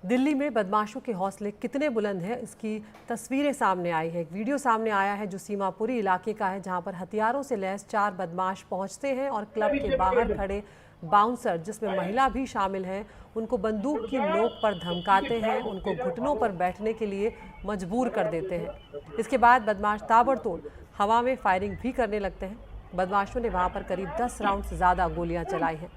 दिल्ली में बदमाशों के हौसले कितने बुलंद हैं, इसकी तस्वीरें सामने आई है। एक वीडियो सामने आया है जो सीमापुरी इलाके का है, जहां पर हथियारों से लैस 4 बदमाश पहुंचते हैं और क्लब के बाहर खड़े बाउंसर, जिसमें महिला भी शामिल हैं, उनको बंदूक की नोक पर धमकाते हैं, उनको घुटनों पर बैठने के लिए मजबूर कर देते हैं। इसके बाद बदमाश ताबड़तोड़ हवा में फायरिंग भी करने लगते हैं। बदमाशों ने वहां पर करीब 10 राउंड से ज़्यादा गोलियां चलाई हैं।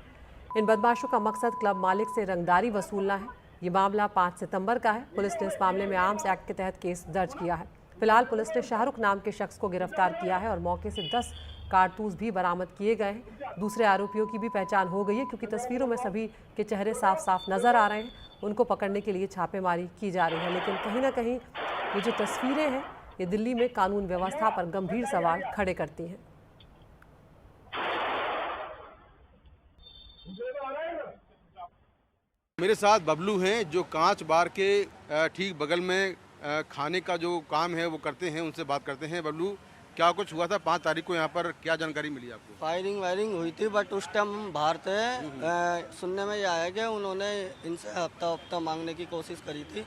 इन बदमाशों का मकसद क्लब मालिक से रंगदारी वसूलना है। ये मामला 5 सितंबर का है। पुलिस ने इस मामले में आर्म्स एक्ट के तहत केस दर्ज किया है। फिलहाल पुलिस ने शाहरुख नाम के शख्स को गिरफ्तार किया है और मौके से 10 कारतूस भी बरामद किए गए हैं। दूसरे आरोपियों की भी पहचान हो गई है, क्योंकि तस्वीरों में सभी के चेहरे साफ साफ नजर आ रहे हैं। उनको पकड़ने के लिए छापेमारी की जा रही है, लेकिन कहीं ना कहीं ये जो तस्वीरें हैं, ये दिल्ली में कानून व्यवस्था पर गंभीर सवाल खड़े करती हैं। मेरे साथ बबलू हैं, जो कांच बार के ठीक बगल में खाने का जो काम है वो करते हैं। उनसे बात करते हैं। बबलू, क्या कुछ हुआ था 5 तारीख को यहाँ पर, क्या जानकारी मिली आपको? फायरिंग वायरिंग हुई थी, बट उस टाइम हम बाहर थे। सुनने में ये आया कि उन्होंने इनसे हफ्ता मांगने की कोशिश करी थी,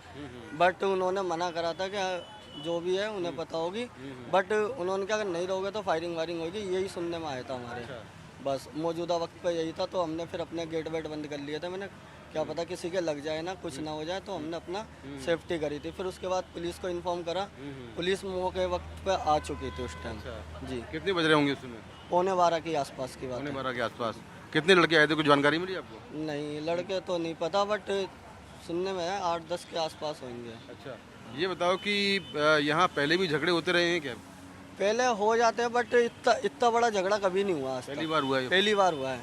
बट उन्होंने मना करा था कि जो भी है उन्हें पता होगी। बट उन्होंने क्या, अगर नहीं रहोगे तो फायरिंग वायरिंग होगी, यही सुनने में आया था हमारे। बस मौजूदा वक्त पे यही था, तो हमने फिर अपने गेट वेट बंद कर लिए थे। मैंने क्या पता किसी के लग जाए ना, कुछ ना हो जाए, तो हमने अपना सेफ्टी करी थी। फिर उसके बाद पुलिस को इन्फॉर्म करा। पुलिस मौके वक्त पे आ चुकी थी उस टाइम। जी। कितने बज रहे होंगे उस समय? 11:15 के आसपास की बात है। 11:15 के आसपास। कितने लड़के आए थे, कुछ जानकारी मिली आपको? नहीं, लड़के तो नहीं पता, बट सुनने में है 8-10 के आसपास होंगे। अच्छा, ये बताओ कि यहाँ पहले भी झगड़े होते रहे हैं क्या? पहले हो जाते हैं, बट इतना बड़ा झगड़ा कभी नहीं हुआ। पहली बार हुआ है? पहली बार हुआ है।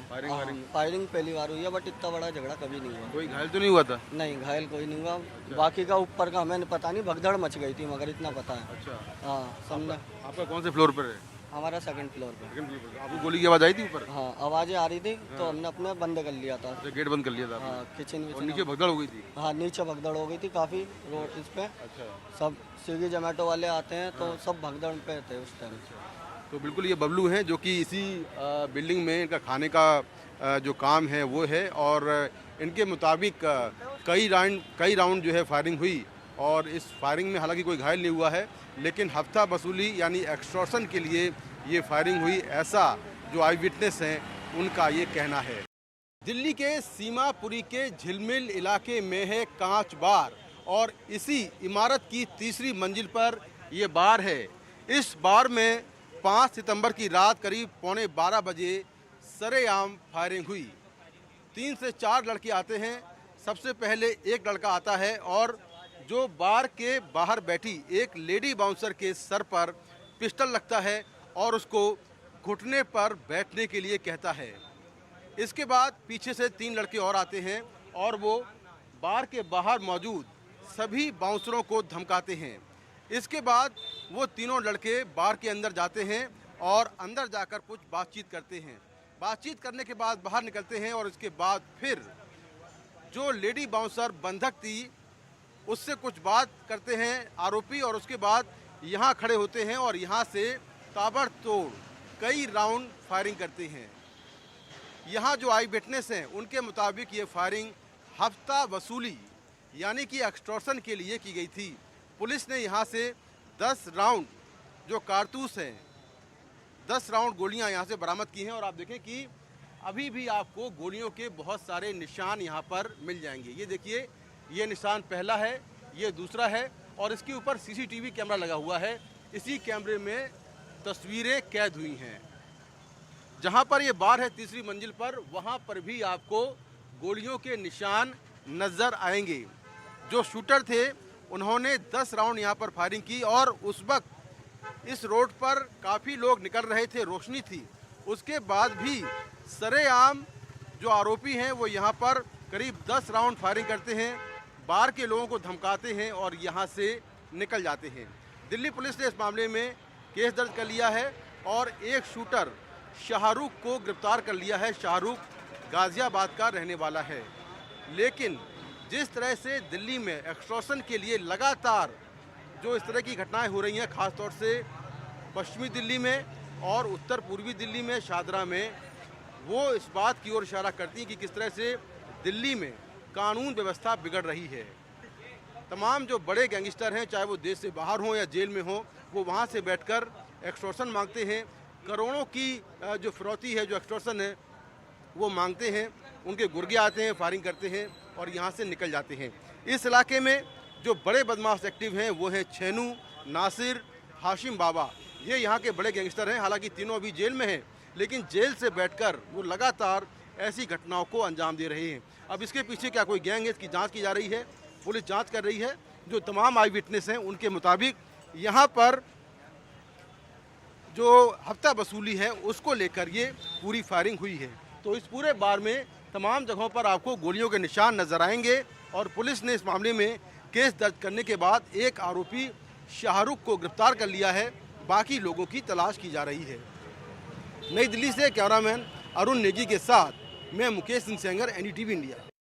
फायरिंग पहली बार हुई है, बट इतना बड़ा झगड़ा कभी नहीं हुआ। कोई घायल तो नहीं हुआ था? नहीं, घायल कोई नहीं हुआ। बाकी का ऊपर का हमें पता नहीं, भगदड़ मच गई थी, मगर इतना पता है। अच्छा, हाँ, समझा। आपका कौन से फ्लोर पर है? हमारा 2nd फ्लोर पे। आपको गोली की आवाज़ आई थी ऊपर? हाँ, आवाज़ें आ रही थी, तो हमने अपने बंद कर लिया था। गेट बंद कर लिया था? हाँ, किचन और नीचे भगदड़ हो गई थी? हाँ, नीचे भगदड़ हो गई थी काफ़ी रोड इस पे। अच्छा। सब स्विगी जोमेटो वाले आते हैं, तो सब भगदड़ पे थे उस टाइम। तो बिल्कुल ये बबलू हैं, जो कि इसी बिल्डिंग में इनका खाने का जो काम है वो है, और इनके मुताबिक कई राउंड जो है फायरिंग हुई, और इस फायरिंग में हालांकि कोई घायल नहीं हुआ है, लेकिन हफ्ता वसूली यानी एक्सटॉर्शन के लिए ये फायरिंग हुई, ऐसा जो आई विटनेस हैं उनका ये कहना है। दिल्ली के सीमापुरी के झिलमिल इलाके में है कांच बार, और इसी इमारत की 3री मंजिल पर ये बार है। इस बार में 5 सितंबर की रात करीब 11:15 बजे सरेआम फायरिंग हुई। 3 से 4 लड़के आते हैं। सबसे पहले एक लड़का आता है और जो बार के बाहर बैठी एक लेडी बाउंसर के सर पर पिस्टल लगता है और उसको घुटने पर बैठने के लिए कहता है। इसके बाद पीछे से 3 लड़के और आते हैं और वो बार के बाहर मौजूद सभी बाउंसरों को धमकाते हैं। इसके बाद वो तीनों लड़के बार के अंदर जाते हैं और अंदर जाकर कुछ बातचीत करते हैं। बातचीत करने के बाद बाहर निकलते हैं, और इसके बाद फिर जो लेडी बाउंसर बंधक थी उससे कुछ बात करते हैं आरोपी, और उसके बाद यहाँ खड़े होते हैं और यहाँ से ताबड़तोड़ कई राउंड फायरिंग करते हैं। यहाँ जो आई विटनेस हैं उनके मुताबिक ये फायरिंग हफ्ता वसूली यानी कि एक्सटॉर्शन के लिए की गई थी। पुलिस ने यहाँ से 10 राउंड जो कारतूस हैं, 10 राउंड गोलियाँ यहाँ से बरामद की हैं, और आप देखें कि अभी भी आपको गोलियों के बहुत सारे निशान यहाँ पर मिल जाएंगे। ये देखिए, ये निशान पहला है, ये दूसरा है, और इसके ऊपर सीसीटीवी कैमरा लगा हुआ है। इसी कैमरे में तस्वीरें कैद हुई हैं। जहाँ पर ये बार है 3री मंजिल पर, वहाँ पर भी आपको गोलियों के निशान नज़र आएंगे। जो शूटर थे उन्होंने 10 राउंड यहाँ पर फायरिंग की, और उस वक्त इस रोड पर काफ़ी लोग निकल रहे थे, रोशनी थी। उसके बाद भी सरेआम जो आरोपी हैं वो यहाँ पर करीब 10 राउंड फायरिंग करते हैं, बार के लोगों को धमकाते हैं और यहाँ से निकल जाते हैं। दिल्ली पुलिस ने इस मामले में केस दर्ज कर लिया है और एक शूटर शाहरुख को गिरफ्तार कर लिया है। शाहरुख गाजियाबाद का रहने वाला है। लेकिन जिस तरह से दिल्ली में एक्सटॉर्शन के लिए लगातार जो इस तरह की घटनाएं हो रही हैं, ख़ास तौर से पश्चिमी दिल्ली में और उत्तर पूर्वी दिल्ली में, शाहदरा में, वो इस बात की ओर इशारा करती हैं कि किस तरह से दिल्ली में कानून व्यवस्था बिगड़ रही है। तमाम जो बड़े गैंगस्टर हैं, चाहे वो देश से बाहर हों या जेल में हों, वो वहाँ से बैठकर एक्सटॉर्शन मांगते हैं। करोड़ों की जो फिरौती है, जो एक्सटॉर्शन है, वो मांगते हैं। उनके गुर्गे आते हैं, फायरिंग करते हैं और यहाँ से निकल जाते हैं। इस इलाके में जो बड़े बदमाश एक्टिव हैं वो हैं छेनू, नासिर, हाशिम बाबा। ये यहाँ के बड़े गैंगस्टर हैं। हालांकि तीनों अभी जेल में हैं, लेकिन जेल से बैठकर वो लगातार ऐसी घटनाओं को अंजाम दे रहे हैं। अब इसके पीछे क्या कोई गैंग है, इसकी जांच की जा रही है। पुलिस जांच कर रही है। जो तमाम आई विटनेस हैं उनके मुताबिक यहाँ पर जो हफ्ता वसूली है उसको लेकर ये पूरी फायरिंग हुई है। तो इस पूरे बार में तमाम जगहों पर आपको गोलियों के निशान नजर आएंगे और पुलिस ने इस मामले में केस दर्ज करने के बाद एक आरोपी शाहरुख को गिरफ्तार कर लिया है। बाकी लोगों की तलाश की जा रही है। नई दिल्ली से कैमरामैन अरुण नेगी के साथ मैं मुकेश सिंह सेंगर, NDTV इंडिया।